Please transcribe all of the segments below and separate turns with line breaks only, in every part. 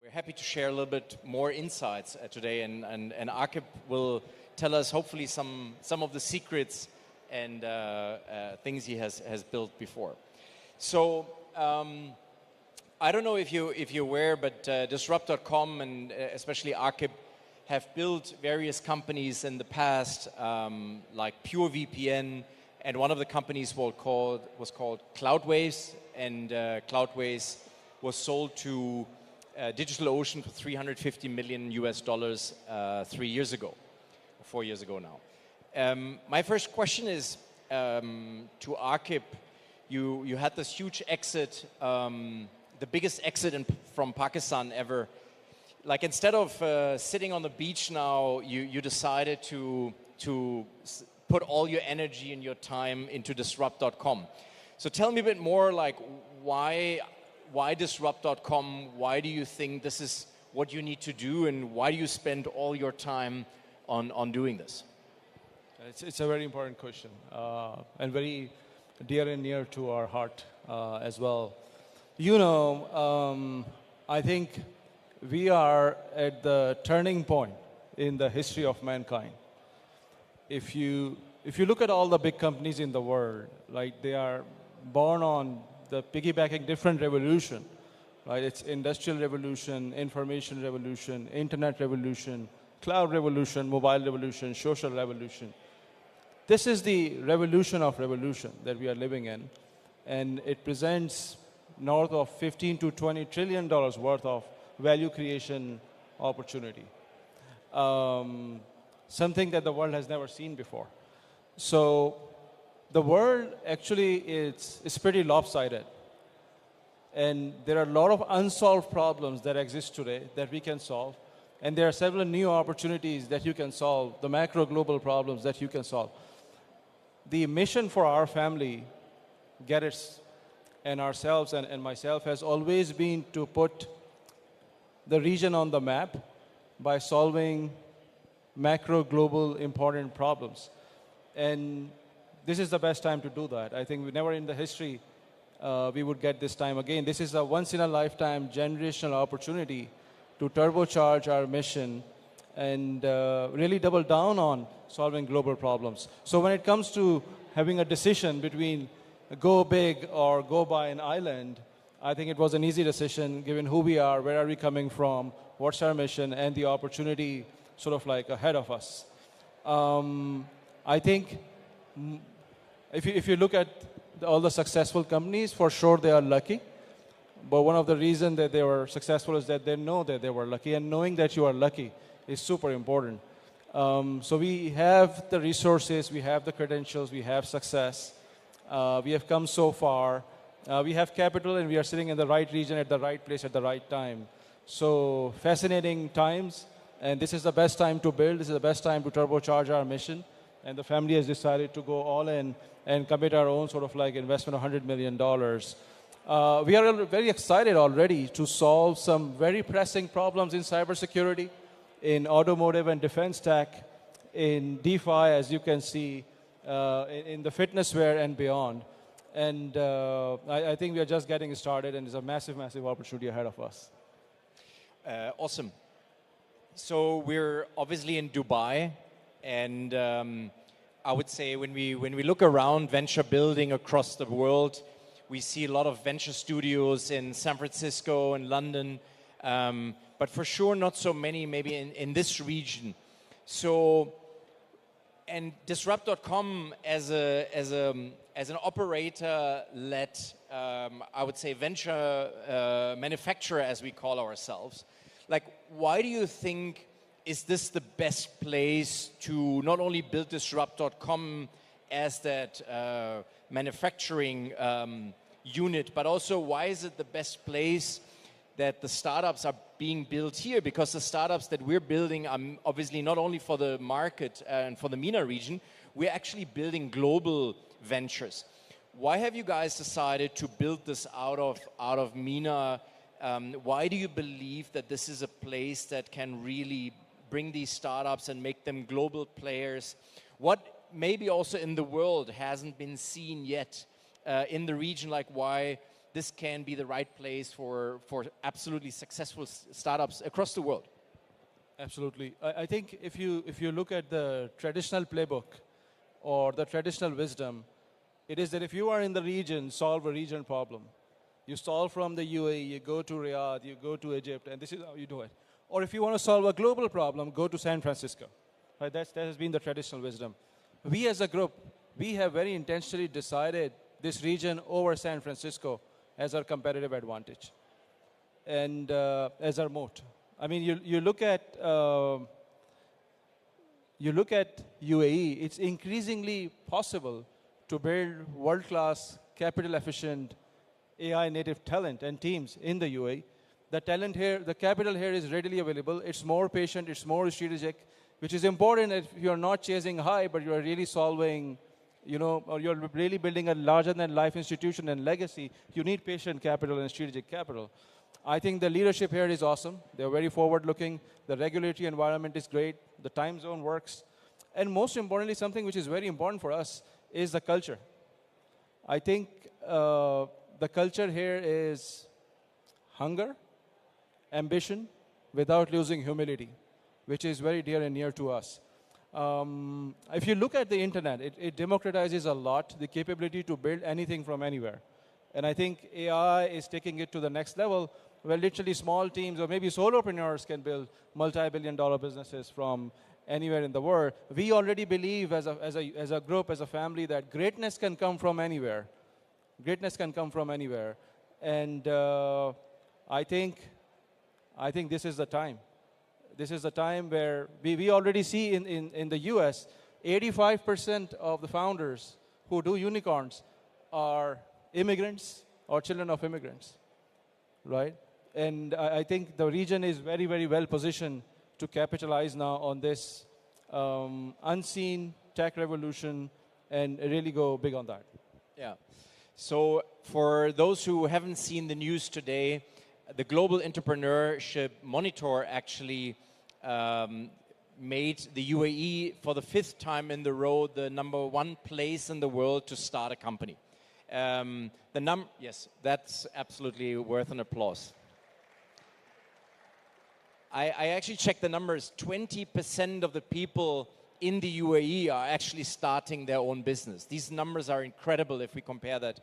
We're happy to share a little bit more insights today, and Aaqib will tell us hopefully some of the secrets and things he has built before. So I don't know if you're aware, but Disrupt.com and especially Aaqib have built various companies in the past, like Pure VPN, and one of the companies was called Cloudways, and Cloudways was sold to DigitalOcean for $350 million US 3 years ago, or 4 years ago now. My first question is to Aaqib. You had this huge exit, the biggest exit from Pakistan ever. Like, instead of sitting on the beach now, you decided to put all your energy and your time into Disrupt.com. So tell me a bit more, like, why Disrupt.com? Why do you think this is what you need to do, and why do you spend all your time on doing this?
It's a very important question, and very dear and near to our heart as well. You know, I think we are at the turning point in the history of mankind. If you look at all the big companies in the world, like, they are born on the piggybacking different revolution, right? It's industrial revolution, information revolution, internet revolution, cloud revolution, mobile revolution, social revolution. This is the revolution of revolution that we are living in, and it presents north of $15 to $20 trillion worth of value creation opportunity. Something that the world has never seen before. So the world actually is pretty lopsided. And there are a lot of unsolved problems that exist today that we can solve. And there are several new opportunities that you can solve, the macro global problems that you can solve. The mission for our family, Gadits, and ourselves and myself, has always been to put the region on the map by solving macro global important problems. And this is the best time to do that. I think we never in the history we would get this time again. This is a once-in-a-lifetime generational opportunity to turbocharge our mission and really double down on solving global problems. So when it comes to having a decision between go big or go buy an island, I think it was an easy decision given who we are, where are we coming from, what's our mission, and the opportunity sort of like ahead of us. I think if you look at all the successful companies, for sure they are lucky. But one of the reasons that they were successful is that they know that they were lucky, and knowing that you are lucky is super important. So we have the resources, we have the credentials, we have success. We have come so far. We have capital, and we are sitting in the right region at the right place at the right time. So fascinating times, and this is the best time to build. This is the best time to turbocharge our mission. And the family has decided to go all in and commit our own sort of like investment of $100 million. We are very excited already to solve some very pressing problems in cybersecurity, in automotive and defense tech, in DeFi, as you can see, in the fitness wear and beyond. And I think we are just getting started, and there's a massive, massive opportunity ahead of us.
Awesome. So we're obviously in Dubai, and I would say when we look around venture building across the world, we see a lot of venture studios in San Francisco and London, but for sure not so many maybe in this region. So, and Disrupt.com as an operator-led, I would say, venture manufacturer, as we call ourselves. Like, why do you think is this the best place to not only build Disrupt.com as that manufacturing unit, but also why is it the best place that the startups are being built here? Because the startups that we're building are obviously not only for the market and for the MENA region, we're actually building global ventures. Why have you guys decided to build this out of MENA? Why do you believe that this is a place that can really bring these startups and make them global players? What maybe also in the world hasn't been seen yet in the region? Like, why this can be the right place for absolutely successful startups across the world.
Absolutely. I think if you look at the traditional playbook or the traditional wisdom, it is that if you are in the region, solve a region problem. You solve from the UAE, you go to Riyadh, you go to Egypt, and this is how you do it. Or if you want to solve a global problem, go to San Francisco. Right? That has been the traditional wisdom. We as a group, we have very intentionally decided this region over San Francisco as our competitive advantage and as our moat. I mean, you look at UAE, it's increasingly possible to build world-class, capital-efficient, AI-native talent and teams in the UAE. The talent here, the capital here is readily available. It's more patient, it's more strategic, which is important if you're not chasing high, but you're really solving, or you're really building a larger-than-life institution and legacy. You need patient capital and strategic capital. I think the leadership here is awesome. They're very forward-looking. The regulatory environment is great. The time zone works. And most importantly, something which is very important for us is the culture. I think the culture here is hunger, ambition, without losing humility, which is very dear and near to us. If you look at the internet, it democratizes a lot the capability to build anything from anywhere. And I think AI is taking it to the next level, where literally small teams or maybe solopreneurs can build multi-billion-dollar businesses from anywhere in the world. We already believe as a group, as a family, that greatness can come from anywhere. Greatness can come from anywhere. And I think this is the time. This is the time where we already see in the US, 85% of the founders who do unicorns are immigrants or children of immigrants, right? And I think the region is very, very well positioned to capitalize now on this unseen tech revolution and really go big on that.
Yeah. So for those who haven't seen the news today, the Global Entrepreneurship Monitor actually made the UAE for the 5th time in the row the #1 place in the world to start a company. Yes, that's absolutely worth an applause. I actually checked the numbers. 20% of the people in the UAE are actually starting their own business. These numbers are incredible if we compare that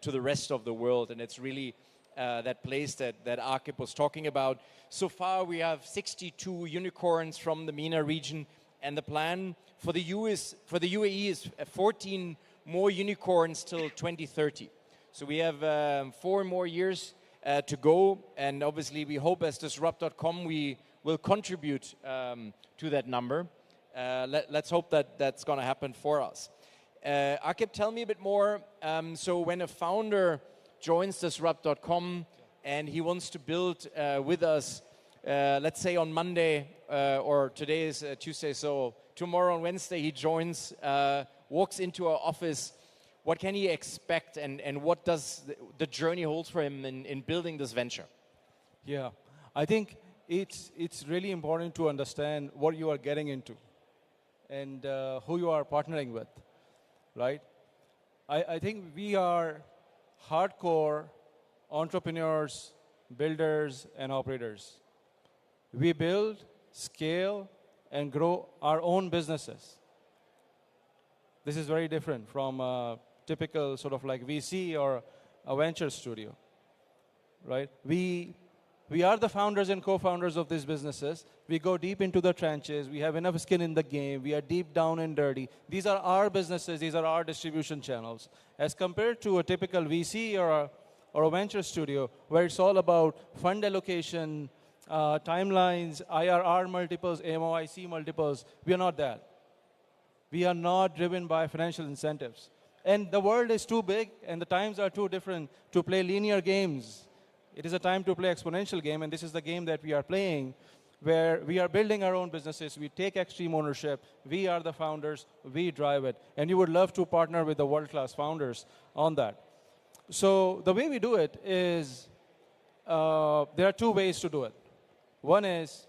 to the rest of the world, and it's really that place that Aaqib was talking about. So far, we have 62 unicorns from the MENA region, and the plan for the UAE is 14 more unicorns till 2030. So we have 4 more years to go, and obviously we hope as Disrupt.com we will contribute to that number. Let's hope that that's going to happen for us. Aaqib, tell me a bit more. So when a founder joins Disrupt.com and he wants to build with us, let's say on Monday, or today is Tuesday, so tomorrow on Wednesday he joins, walks into our office, what can he expect and what does the journey hold for him in building this venture?
Yeah, I think it's really important to understand what you are getting into and who you are partnering with, right? I think we are hardcore entrepreneurs, builders, and operators. We build, scale, and grow our own businesses. This is very different from a typical sort of like VC or a venture studio, right? We are the founders and co-founders of these businesses. We go deep into the trenches. We have enough skin in the game. We are deep down and dirty. These are our businesses. These are our distribution channels. As compared to a typical VC or a venture studio, where it's all about fund allocation, timelines, IRR multiples, MOIC multiples, we are not that. We are not driven by financial incentives. And the world is too big and the times are too different to play linear games. It is a time to play exponential game, and this is the game that we are playing, where we are building our own businesses. We take extreme ownership. We are the founders. We drive it. And you would love to partner with the world-class founders on that. So the way we do it is, there are 2 ways to do it. One is,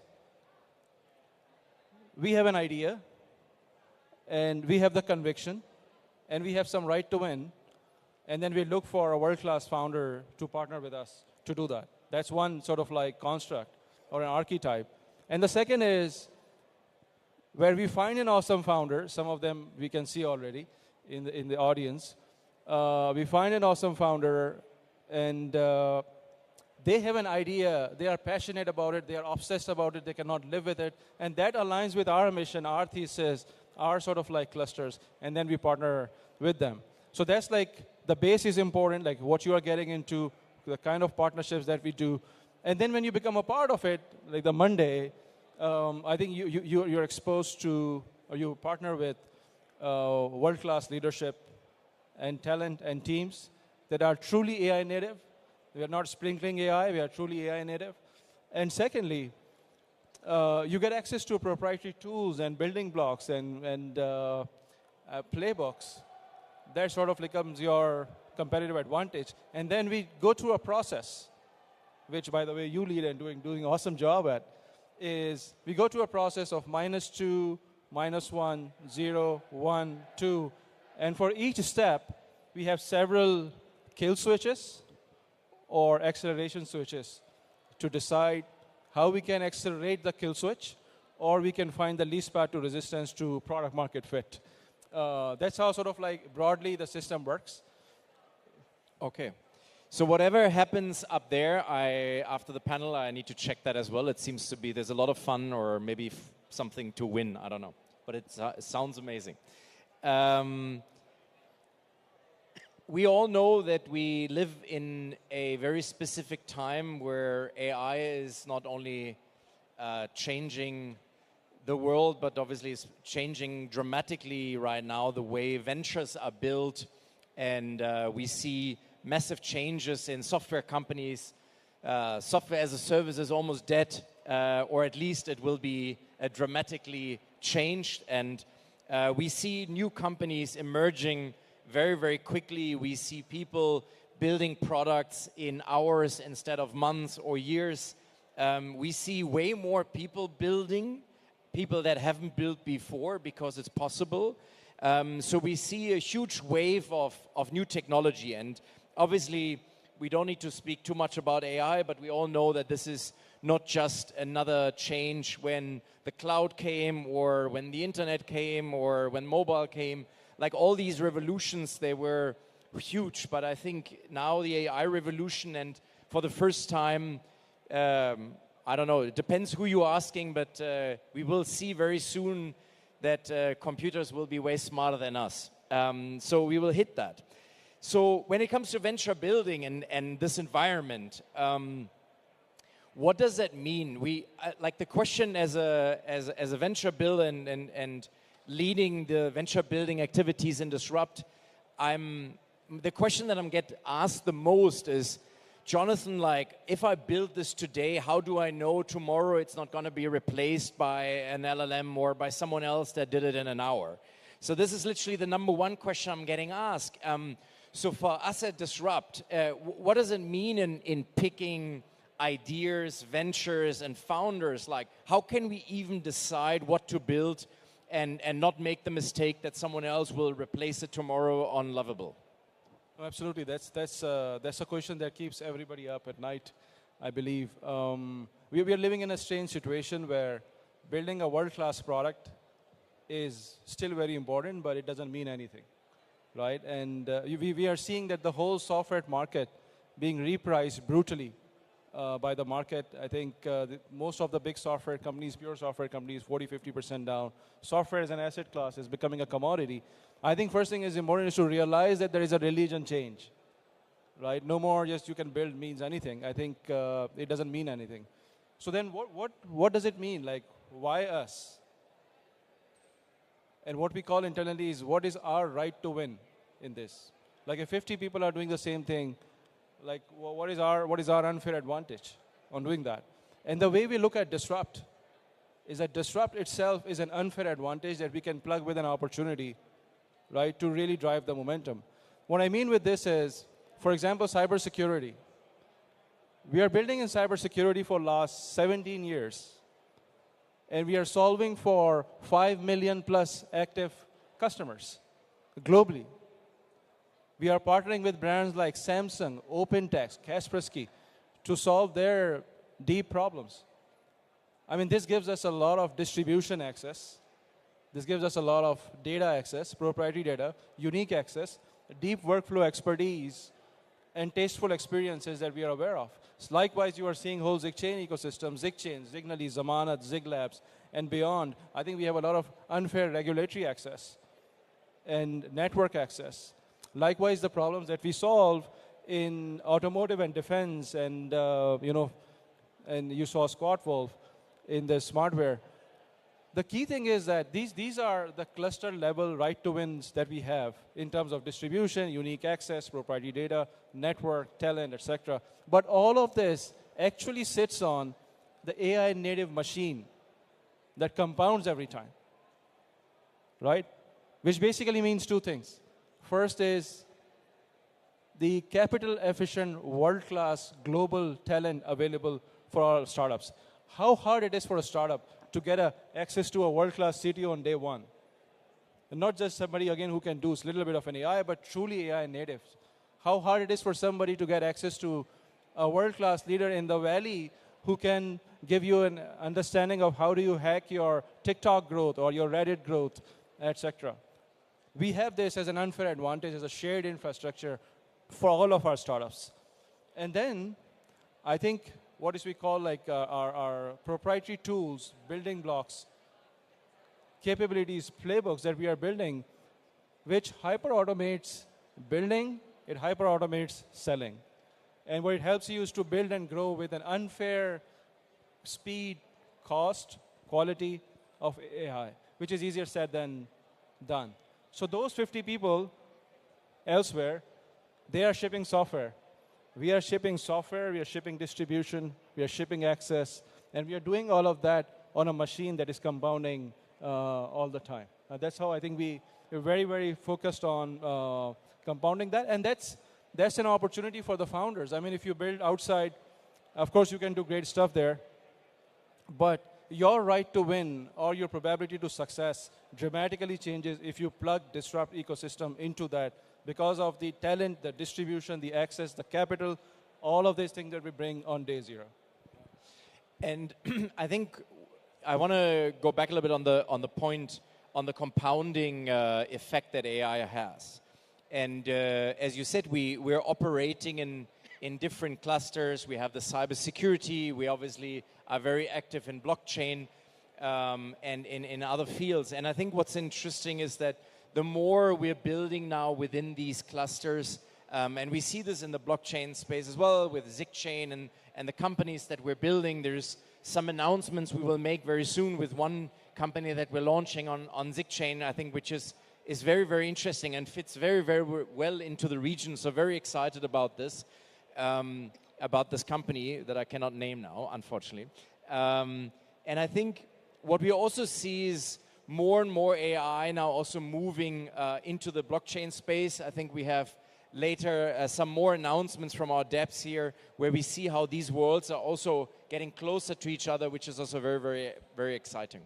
we have an idea, and we have the conviction, and we have some right to win. And then we look for a world-class founder to partner with us to do that. That's one sort of like construct or an archetype. And the second is where we find an awesome founder. Some of them we can see already in the audience. We find an awesome founder, and they have an idea. They are passionate about it. They are obsessed about it. They cannot live with it. And that aligns with our mission, our thesis, our sort of like clusters. And then we partner with them. So that's like the base is important, like what you are getting into, the kind of partnerships that we do. And then when you become a part of it, like the Monday, I think you're exposed to, or you partner with world-class leadership and talent and teams that are truly AI native. We are not sprinkling AI, we are truly AI native. And secondly, you get access to proprietary tools and building blocks and playbooks. That sort of becomes your competitive advantage. And then we go through a process, which, by the way, you lead and doing an awesome job at, is we go through a process of -2, -1, 0, 1, 2. And for each step, we have several kill switches or acceleration switches to decide how we can accelerate the kill switch, or we can find the least path to resistance to product market fit. That's how sort of like broadly the system works.
Okay. So whatever happens up there, after the panel, I need to check that as well. It seems to be there's a lot of fun, or maybe something to win. I don't know, but it sounds amazing. We all know that we live in a very specific time where AI is not only changing the world, but obviously it's changing dramatically right now the way ventures are built, and we see massive changes in software companies. Software as a service is almost dead, or at least it will be dramatically changed, and we see new companies emerging very, very quickly. We see people building products in hours instead of months or years. We see way more people building, people that haven't built before, because it's possible. So we see a huge wave of new technology. And obviously, we don't need to speak too much about AI, but we all know that this is not just another change when the cloud came, or when the internet came, or when mobile came. Like all these revolutions, they were huge. But I think now the AI revolution, and for the first time, I don't know, it depends who you're asking, but we will see very soon that computers will be way smarter than us. So we will hit that. So when it comes to venture building and this environment, what does that mean? Like the question as a venture builder and leading the venture building activities in Disrupt, the question that I'm get asked the most is, Jonathan, like, if I build this today, how do I know tomorrow it's not going to be replaced by an LLM or by someone else that did it in an hour? So this is literally the number one question I'm getting asked. So for us at Disrupt, what does it mean in picking ideas, ventures, and founders? Like, how can we even decide what to build and not make the mistake that someone else will replace it tomorrow on Lovable?
Oh, absolutely, that's a question that keeps everybody up at night, I believe. We are living in a strange situation where building a world-class product is still very important, but it doesn't mean anything, right? And we are seeing that the whole software market being repriced brutally by the market. I think most of the big software companies, pure software companies, 40–50% down. Software as an asset class is becoming a commodity. I think first thing is important is to realize that there is a religion change, right? No more just you can build means anything. I think it doesn't mean anything. So then what does it mean? Like, why us? And what we call internally is, what is our right to win in this? Like, if 50 people are doing the same thing, like, what is our unfair advantage on doing that? And the way we look at Disrupt is that Disrupt itself is an unfair advantage that we can plug with an opportunity, right, to really drive the momentum. What I mean with this is, for example, cybersecurity. We are building in cybersecurity for last 17 years. And we are solving for 5 million plus active customers globally. We are partnering with brands like Samsung, OpenText, Kaspersky to solve their deep problems. I mean, this gives us a lot of distribution access. This gives us a lot of data access, proprietary data, unique access, deep workflow expertise, and tasteful experiences that we are aware of. So likewise, you are seeing whole ZigChain ecosystem, ZigChain, Zignally, Zamanat, ZigLabs, and beyond. I think we have a lot of unfair regulatory access and network access. Likewise, the problems that we solve in automotive and defense, and and you saw Squat Wolf in the smartware. The key thing is that these are the cluster level right to wins that we have in terms of distribution, unique access, proprietary data, network, talent, etc. But all of this actually sits on the AI native machine that compounds every time, right? Which basically means two things. First is the capital efficient world-class global talent available for our startups. How hard it is for a startup to get access to a world-class CTO on day one. And not just somebody, again, who can do a little bit of an AI, but truly AI native. How hard it is for somebody to get access to a world-class leader in the Valley who can give you an understanding of how do you hack your TikTok growth or your Reddit growth, etc. We have this as an unfair advantage, as a shared infrastructure for all of our startups. And then, I think, what is we call like our proprietary tools, building blocks, capabilities, playbooks that we are building, which hyper-automates building, it hyper-automates selling. And what it helps you is to build and grow with an unfair speed, cost, quality of AI, which is easier said than done. So those 50 people elsewhere, they are shipping software. We are shipping software, we are shipping distribution, we are shipping access, and we are doing all of that on a machine that is compounding all the time. That's how I think we're very, very focused on compounding that, and that's an opportunity for the founders. I mean, if you build outside, of course you can do great stuff there, but your right to win or your probability to success dramatically changes if you plug disrupt ecosystem into that, because of the talent, the distribution, the access, the capital, all of these things that we bring on day zero.
And I think I want to go back a little bit on the point on the compounding effect that AI has. And as you said, we're operating in different clusters. We have the cybersecurity. We obviously are very active in blockchain and in other fields. And I think what's interesting is that the more we're building now within these clusters, and we see this in the blockchain space as well with ZigChain and the companies that we're building. There's some announcements we will make very soon with one company that we're launching on ZigChain, I think, which is very, very interesting and fits very, very well into the region. So very excited about this company that I cannot name now, unfortunately. And I think what we also see is more and more AI now also moving into the blockchain space. I think we have later some more announcements from our depths here where we see how these worlds are also getting closer to each other, which is also very, very, very exciting.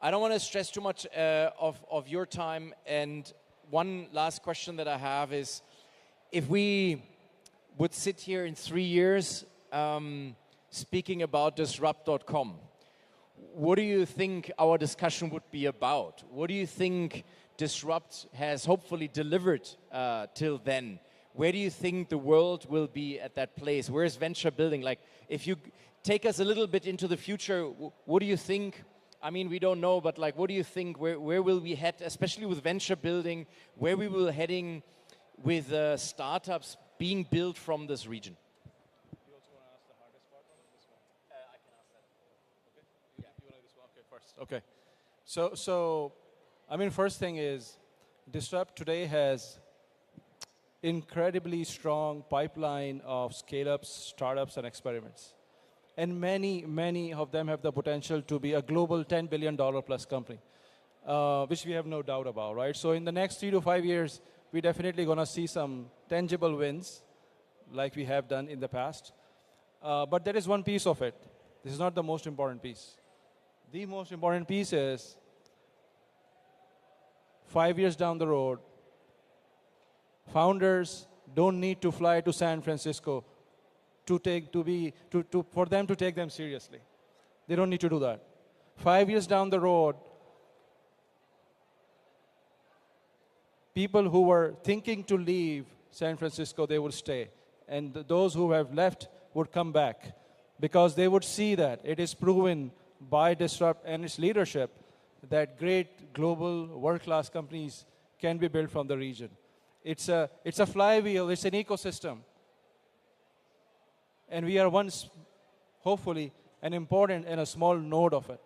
I don't want to stress too much of your time. And one last question that I have is, if we would sit here in 3 years speaking about disrupt.com, what do you think our discussion would be about? What do you think Disrupt has hopefully delivered till then? Where do you think the world will be at that place? Where is venture building? Like, if you take us a little bit into the future, what do you think? I mean, we don't know, but like, what do you think? Where will we head, especially with venture building? Where we will heading with startups being built from this region?
You also want to ask the hardest part or this one? I can ask that. Okay. Yeah. You want to do this one? Okay, first. Okay. So, I mean, first thing is, Disrupt today has incredibly strong pipeline of scale-ups, startups, and experiments. And many of them have the potential to be a global $10 billion plus company, which we have no doubt about, right? So in the next 3 to 5 years, we're definitely going to see some tangible wins, like we have done in the past. But there is one piece of it. This is not the most important piece. The most important piece is 5 years down the road, Founders don't need to fly to San Francisco for them to take them seriously. They don't need to do that. 5 years down the road, people who were thinking to leave San Francisco, they would stay. And those who have left would come back because they would see that it is proven by Disrupt and its leadership that great global world-class companies can be built from the region. It's a flywheel, it's an ecosystem. And we are once, hopefully, an important and a small node of it.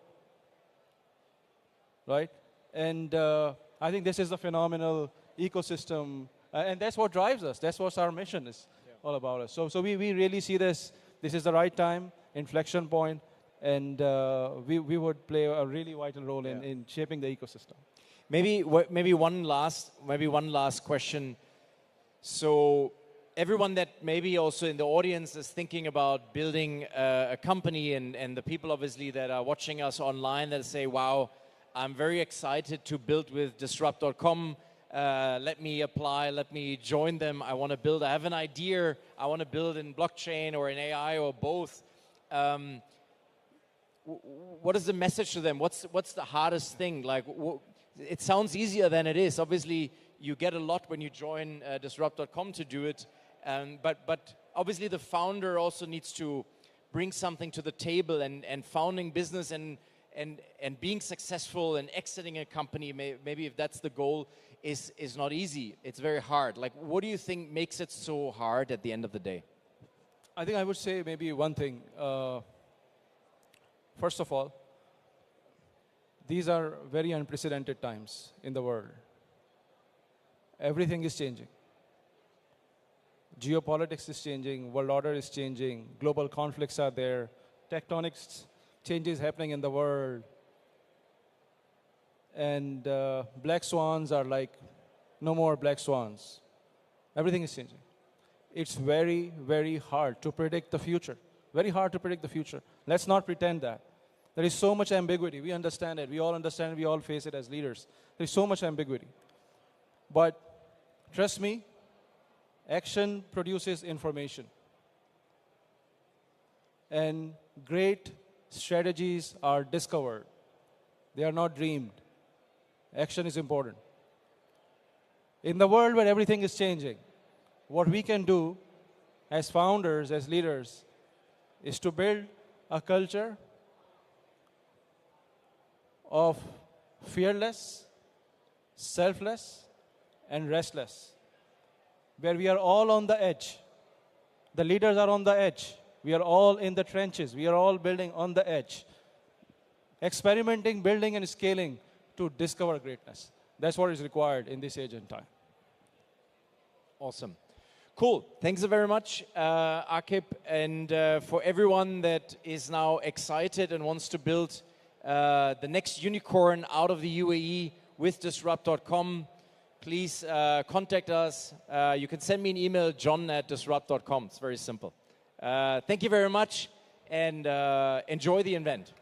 Right? And I think this is a phenomenal ecosystem. And that's what drives us. That's what our mission is all about us. So we really see this. This is the right time, inflection point, and we would play a really vital role in shaping the ecosystem.
Maybe one last question. So everyone that maybe also in the audience is thinking about building a company, and the people obviously that are watching us online that say, wow, I'm very excited to build with Disrupt.com. Let me apply, let me join them. I want to build, I have an idea. I want to build in blockchain or in AI or both. What is the message to them? What's the hardest thing? Like, it sounds easier than it is. Obviously, you get a lot when you join Disrupt.com to do it. But obviously, the founder also needs to bring something to the table, and founding business and being successful and exiting a company, maybe if that's the goal, is not easy. It's very hard. Like, what do you think makes it so hard at the end of the day?
I think I would say maybe one thing. First of all, these are very unprecedented times in the world. Everything is changing. Geopolitics is changing, world order is changing, global conflicts are there, tectonic changes happening in the world. And black swans are like, no more black swans. Everything is changing. It's very, very hard to predict the future. Very hard to predict the future. Let's not pretend that. There is so much ambiguity. We understand it. We all understand it. We all face it as leaders. There is so much ambiguity. But trust me, action produces information. And great strategies are discovered. They are not dreamed. Action is important. In the world where everything is changing, what we can do as founders, as leaders, is to build a culture of fearless, selfless, and restless, where we are all on the edge. The leaders are on the edge. We are all in the trenches. We are all building on the edge. Experimenting, building, and scaling to discover greatness. That's what is required in this age and time.
Awesome. Cool. Thanks very much, Aaqib. And for everyone that is now excited and wants to build the next unicorn out of the UAE with Disrupt.com, please contact us. You can send me an email, john@disrupt.com. It's very simple. Thank you very much, and enjoy the event.